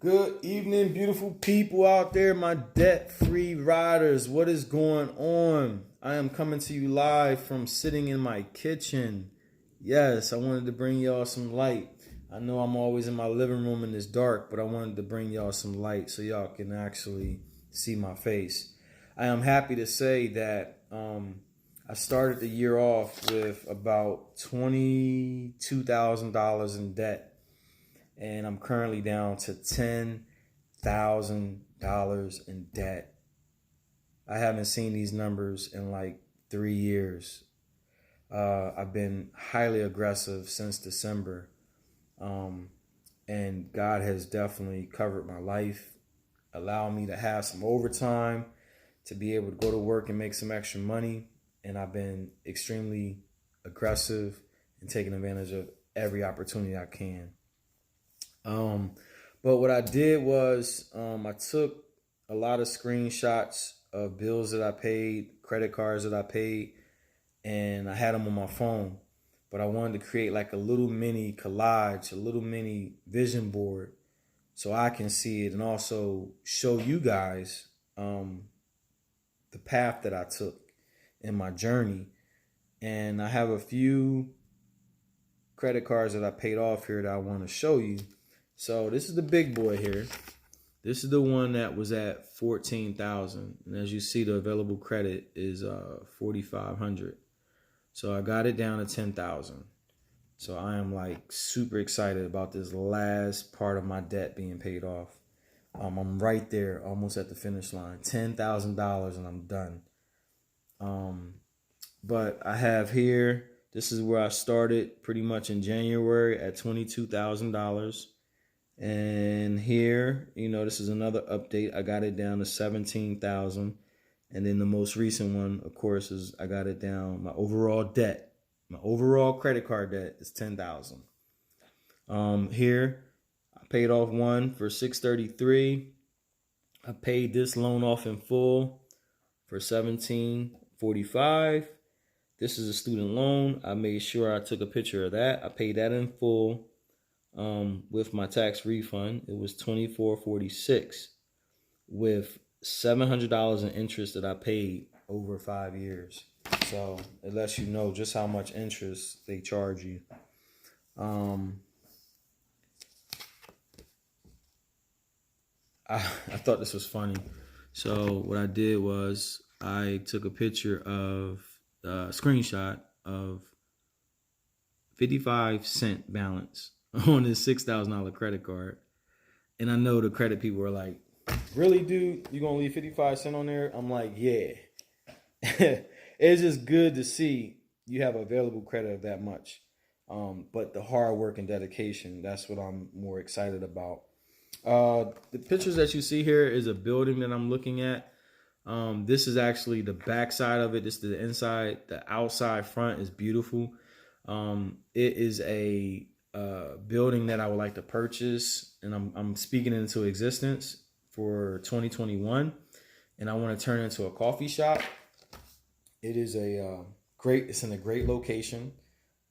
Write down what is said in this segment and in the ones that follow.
Good evening, beautiful people out there, my debt-free riders. What is going on? I am coming to you live from sitting in my kitchen. Yes, I wanted to bring y'all some light. I know I'm always in my living room and it's dark, but I wanted to bring y'all some light so y'all can actually see my face. I am happy to say that I started the year off with about $22,000 in debt. And I'm currently down to $10,000 in debt. I haven't seen these numbers in like 3 years. I've been highly aggressive since December. And God has definitely covered my life, allowed me to have some overtime, to be able to go to work and make some extra money. And I've been extremely aggressive and taking advantage of every opportunity I can. But what I did was I took a lot of screenshots of bills that I paid, credit cards that I paid, and I had them on my phone. But I wanted to create like a little mini collage, a little mini vision board so I can see it and also show you guys the path that I took in my journey. And I have a few credit cards that I paid off here that I want to show you. So this is the big boy here. This is the one that was at 14,000, and as you see, the available credit is 4,500. So I got it down to 10,000. So I am like super excited about this last part of my debt being paid off. I'm right there, almost at the finish line, $10,000, and I'm done. But I have here. This is where I started pretty much in January at $22,000. And here, this is another update. I got it down to 17,000. And then the most recent one, of course, is I got it down. My overall debt, my overall credit card debt is 10,000. Here, I paid off one for 633. I paid this loan off in full for 1745. This is a student loan. I made sure I took a picture of that. I paid that in full. With my tax refund, it was $24.46 with $700 in interest that I paid over 5 years. So it lets you know just how much interest they charge you. I thought this was funny. So what I did was I took a picture of a screenshot of 55-cent balance on this $6,000 credit card. And I know the credit people are like, really, dude? You gonna leave 55 cents on there? I'm like, yeah. It's just good to see you have available credit of that much. But the hard work and dedication, that's what I'm more excited about. The pictures that you see here is a building that I'm looking at. This is actually the back side of it. This is the inside. The outside front is beautiful. It is a building that I would like to purchase, and I'm speaking into existence for 2021, and I want to turn it into a coffee shop. It is it's in a great location.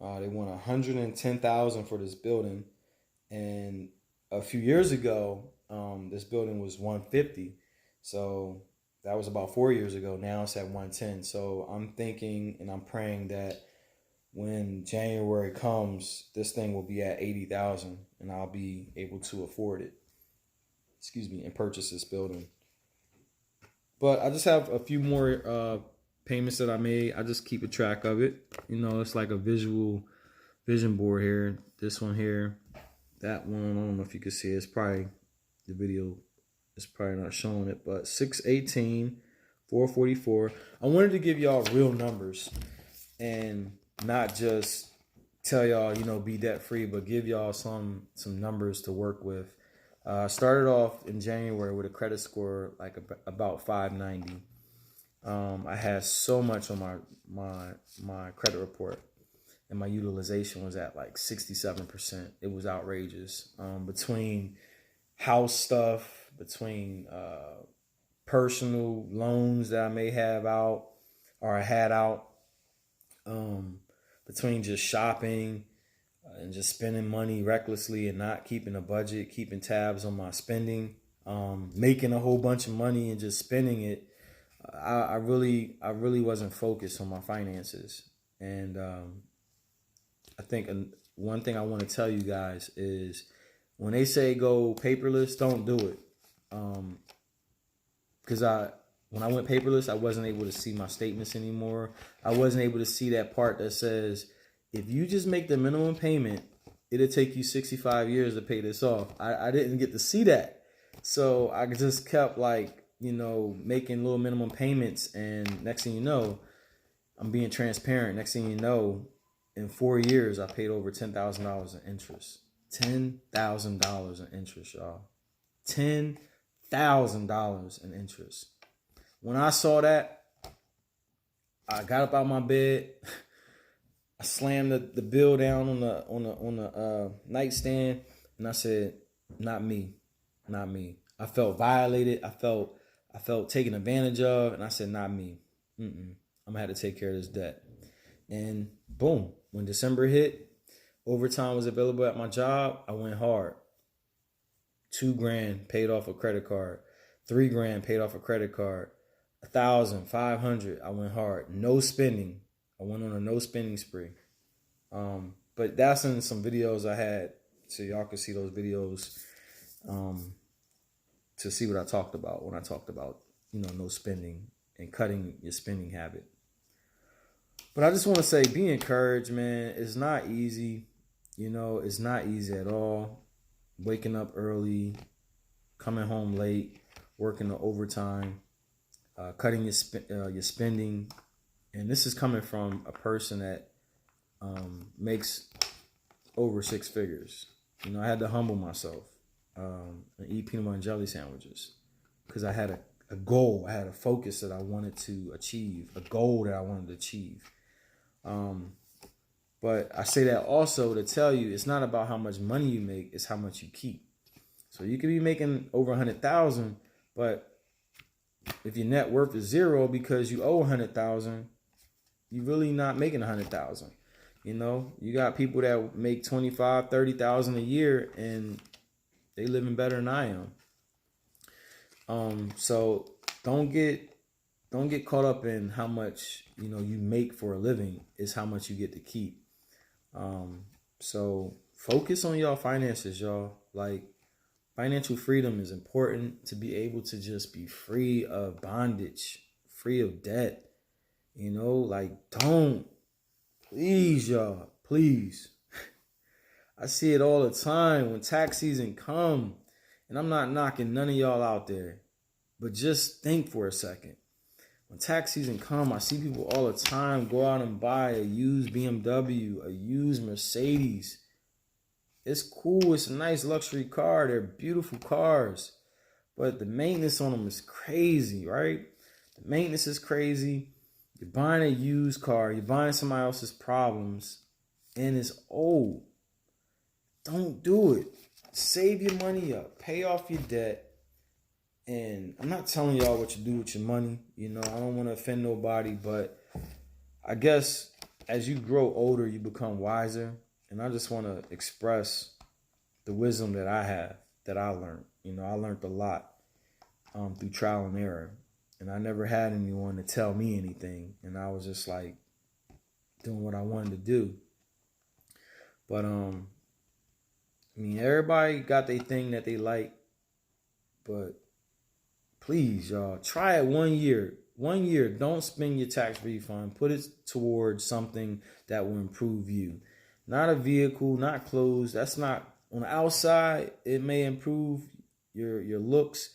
They want $110,000 for this building, and a few years ago, this building was $150,000. So that was about 4 years ago. Now it's at $110,000. So I'm thinking and I'm praying that when January comes, this thing will be at $80,000 and I'll be able to afford it. And purchase this building. But I just have a few more payments that I made. I just keep a track of it. It's like a visual vision board here. This one here, that one. I don't know if you can see it. It's probably the video. It's probably not showing it, but 618, 444. I wanted to give y'all real numbers and not just tell y'all, be debt free, but give y'all some numbers to work with. I started off in January with a credit score like about 590. I had so much on my credit report, and my utilization was at like 67%. It was outrageous. Between house stuff, between personal loans that I may have out or I had out, between just shopping, and just spending money recklessly and not keeping a budget, keeping tabs on my spending, making a whole bunch of money and just spending it. I really wasn't focused on my finances. And I think one thing I want to tell you guys is when they say go paperless, don't do it. Because when I went paperless, I wasn't able to see my statements anymore. I wasn't able to see that part that says, if you just make the minimum payment, it'll take you 65 years to pay this off. I didn't get to see that. So I just kept making little minimum payments. And next thing you know, I'm being transparent. Next thing you know, in 4 years, I paid over $10,000 in interest. $10,000 in interest, y'all. $10,000 in interest. When I saw that, I got up out of my bed. I slammed the bill down on the nightstand, and I said, "Not me, not me." I felt violated. I felt taken advantage of, and I said, "Not me. I'm gonna have to take care of this debt." And boom, when December hit, overtime was available at my job. I went hard. $2,000 paid off a credit card. $3,000 paid off a credit card. 1,000, 500. I went hard. No spending. I went on a no spending spree. But that's in some videos I had, so y'all can see those videos to see what I talked about when I talked about, no spending and cutting your spending habit. But I just want to say, be encouraged, man. It's not easy. It's not easy at all. Waking up early, coming home late, working the overtime, cutting your spending. And this is coming from a person that makes over 6 figures. I had to humble myself and eat peanut butter and jelly sandwiches because I had a goal. I had a focus that I wanted to achieve, a goal that I wanted to achieve. But I say that also to tell you, it's not about how much money you make, it's how much you keep. So you could be making over 100,000, but if your net worth is 0 because you owe 100,000, you're really not making 100,000. You got people that make 25, 30,000 a year and they living better than I am. So don't get caught up in how much, you make for a living. It's how much you get to keep. So focus on y'all finances, y'all. Like, financial freedom is important, to be able to just be free of bondage, free of debt. Don't, please, y'all, please. I see it all the time when tax season come, and I'm not knocking none of y'all out there, but just think for a second. When tax season come, I see people all the time go out and buy a used BMW, a used Mercedes. It's cool. It's a nice luxury car. They're beautiful cars. But the maintenance on them is crazy, right? The maintenance is crazy. You're buying a used car. You're buying somebody else's problems. And it's old. Don't do it. Save your money up. Pay off your debt. And I'm not telling y'all what to do with your money. I don't want to offend nobody. But I guess as you grow older, you become wiser. And I just want to express the wisdom that I have, that I learned. I learned a lot through trial and error. And I never had anyone to tell me anything. And I was just doing what I wanted to do. But, everybody got their thing that they like. But please, y'all, try it 1 year. 1 year, don't spend your tax refund. Put it towards something that will improve you. Not a vehicle, not clothes. That's not, on the outside, it may improve your looks,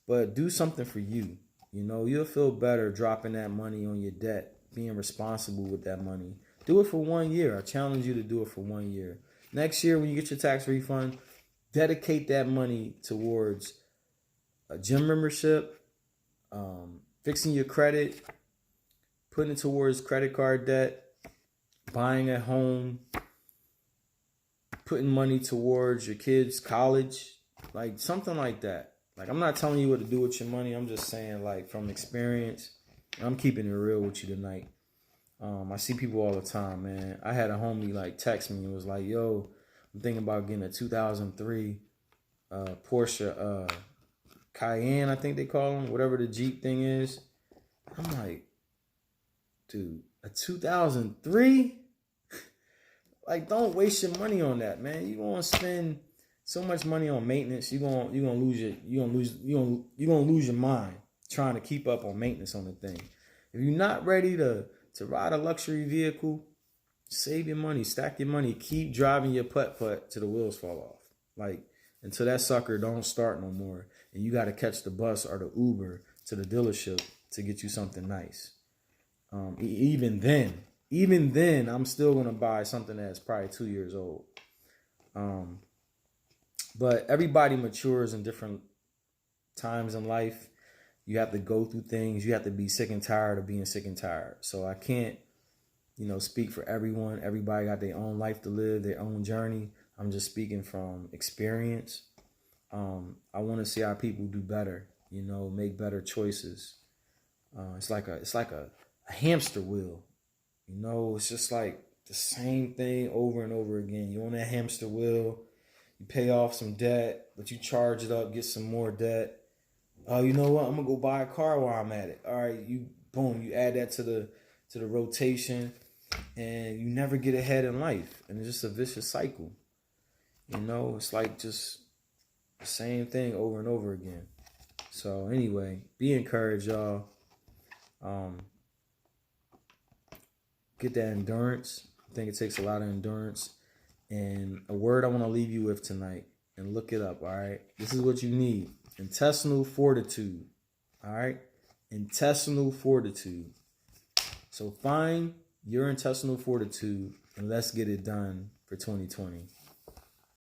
but do something for you. You'll feel better dropping that money on your debt, being responsible with that money. Do it for 1 year. I challenge you to do it for 1 year. Next year, when you get your tax refund, dedicate that money towards a gym membership, fixing your credit, putting it towards credit card debt, buying a home, putting money towards your kids' college, something like that. I'm not telling you what to do with your money. I'm just saying, from experience, I'm keeping it real with you tonight. I see people all the time, man. I had a homie like text me and was like, "Yo, I'm thinking about getting a 2003 Porsche Cayenne, I think they call them, whatever the Jeep thing is." I'm like, dude, a 2003? Like, don't waste your money on that, man. You gonna spend so much money on maintenance. You gonna lose your mind trying to keep up on maintenance on the thing. If you're not ready to ride a luxury vehicle, save your money, stack your money, keep driving your putt till the wheels fall off. Like, until that sucker don't start no more, and you got to catch the bus or the Uber to the dealership to get you something nice. Even then, I'm still gonna buy something that's probably 2 years old. But everybody matures in different times in life. You have to go through things. You have to be sick and tired of being sick and tired. So I can't, speak for everyone. Everybody got their own life to live, their own journey. I'm just speaking from experience. I want to see our people do better, make better choices. It's like a hamster wheel. It's just like the same thing over and over again. You're on that hamster wheel. You pay off some debt, but you charge it up, get some more debt. Oh, you know what? I'm gonna go buy a car while I'm at it. All right, you add that to the rotation, and you never get ahead in life, and it's just a vicious cycle. It's like just the same thing over and over again. So anyway, be encouraged, y'all. Get that endurance. I think it takes a lot of endurance. And a word I want to leave you with tonight, and look it up, all right? This is what you need. Intestinal fortitude, all right? Intestinal fortitude. So find your intestinal fortitude, and let's get it done for 2020.